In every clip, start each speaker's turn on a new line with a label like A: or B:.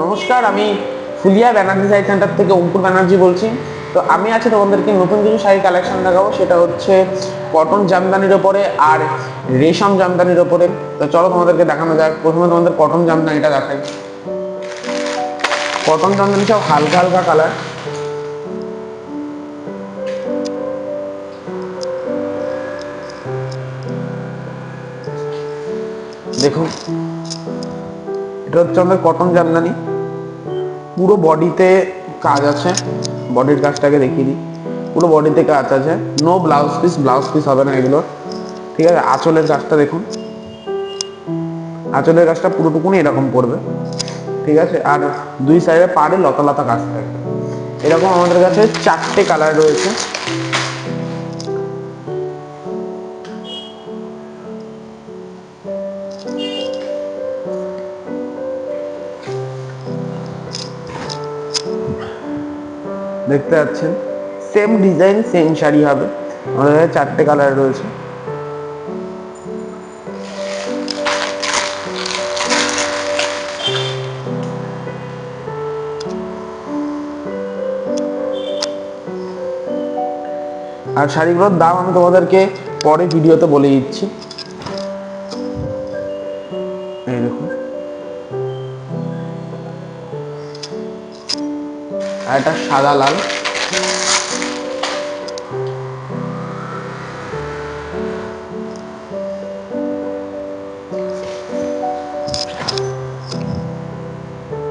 A: নমস্কার, আমি ফুলিয়া ব্যানার্জি শাড়ি সেন্টার থেকে অঙ্কুর ব্যানার্জি বলছি। তো আমি আজকে তোমাদেরকে নতুন কিছু শাড়ি কালেকশন দেখাবো, সেটা হচ্ছে কটন জামদানির ওপরে আর রেশম জামদানির ওপরে। তো চলো তোমাদেরকে দেখানো যাক। প্রথমে তোমাদের কটন জামদানিটা দেখাই। কটন জামদানি সব হালকা হালকা কালার। দেখুন, এটা হচ্ছে আমাদের কটন জামদানি। পুরো বডিতে কাজ আছে, বডির কাজটাকে দেখিয়ে দিই। পুরো বডিতে কাজ আছে, no blouse piece, blouse piece হবে না এগুলো, ঠিক আছে। আঁচলের কাজটা দেখুন, আঁচলের কাজটা পুরোটুকুনি এরকম পড়বে, ঠিক আছে। আর দুই সাইডে পাড়ে লতা লতা কাজ থাকবে। এরকম আমাদের কাছে 4টে কালার রয়েছে। দেখতে পাচ্ছেন, সেম ডিজাইন সেম শাড়ি হবে। আমাদের কাছে 4টে কালার রয়েছে। আর শাড়িগুলোর দাম আমি তোমাদেরকে পরে ভিডিওতে বলে দিচ্ছি। এই দেখুন, আর এটা সাদা লাল।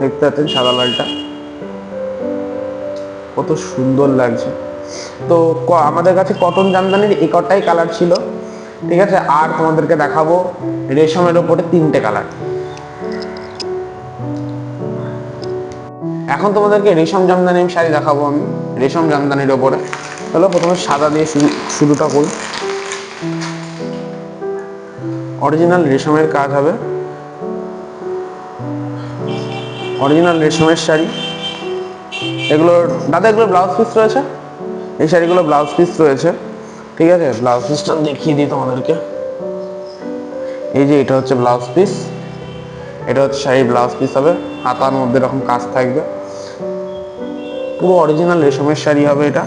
A: দেখতে পাচ্ছেন সাদা লালটা কত সুন্দর লাগছে। তো আমাদের কাছে কটন জামদানির এই কটাই কালার ছিল, ঠিক আছে। আর তোমাদেরকে দেখাবো রেশমের ওপরে 3টে কালার। এখন তোমাদেরকে রেশম জামদানি শাড়ি দেখাবো আমি, রেশম জামদানির ওপরে। তাহলে প্রথমে সাদা দিয়ে শুরুটা করি। অরিজিনাল রেশমের কাজ হবে, অরিজিনাল রেশমের শাড়ি। এগুলো দাদা, এগুলো ব্লাউজ পিস রয়েছে, এই শাড়িগুলো ব্লাউজ পিস রয়েছে, ঠিক আছে। ব্লাউজ পিসটা দেখিয়ে দিই তোমাদেরকে। এই যে এটা হচ্ছে ব্লাউজ পিস, এটা হচ্ছে শাড়ি ব্লাউজ পিস হবে। হাতার মধ্যে এরকম কাজ থাকবে, পুরো অরিজিনাল রেশমের শাড়ি হবে এটা।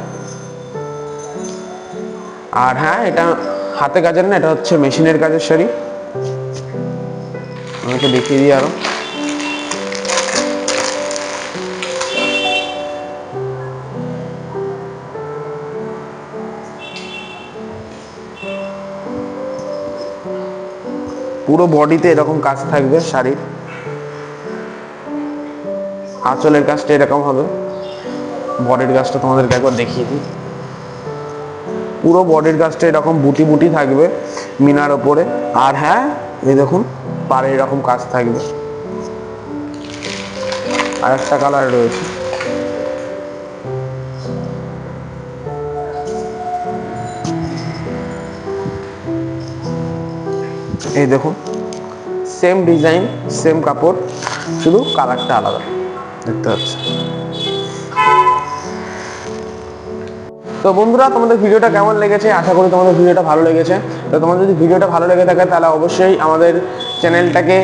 A: আর হ্যাঁ, এটা হাতে কাজের না, এটা হচ্ছে মেশিনের কাজের শাড়ি। আমাকে দেখিয়ে দিই আরো। পুরো বডিতে এরকম কাজ থাকবে শাড়ির। আঁচলের কাজটা এরকম হবে। বডির কাজটা তোমাদেরকে একবার দেখিয়ে দিই। পুরো বডির কাজটা এরকম বুটি বুটি থাকবে মিনার ওপরে। আর হ্যাঁ, এই দেখুন পাড়ে এরকম কাজ থাকবে। আর একটা কালার রয়েছে, এই দেখুন, সেম ডিজাইন সেম কাপড়, শুধু কালারটা আলাদা, দেখতে পাচ্ছি। তো বন্ধুরা, তোমাদের ভিডিওটা কেমন লেগেছে? আশা করি তোমাদের ভিডিওটা ভালো লেগেছে। তো তোমাদের যদি ভিডিওটা ভালো লেগে থাকে তাহলে অবশ্যই আমাদের চ্যানেলটাকে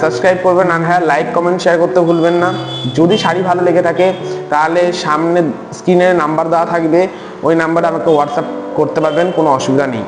A: সাবস্ক্রাইব করবেন। আর হ্যাঁ, লাইক কমেন্ট শেয়ার করতে ভুলবেন না। যদি শাড়ি ভালো লেগে থাকে তাহলে সামনে স্ক্রিনে নাম্বার দেওয়া থাকবে, ওই নাম্বারে আমাকে হোয়াটসঅ্যাপ করতে পারবেন, কোনো অসুবিধা নেই।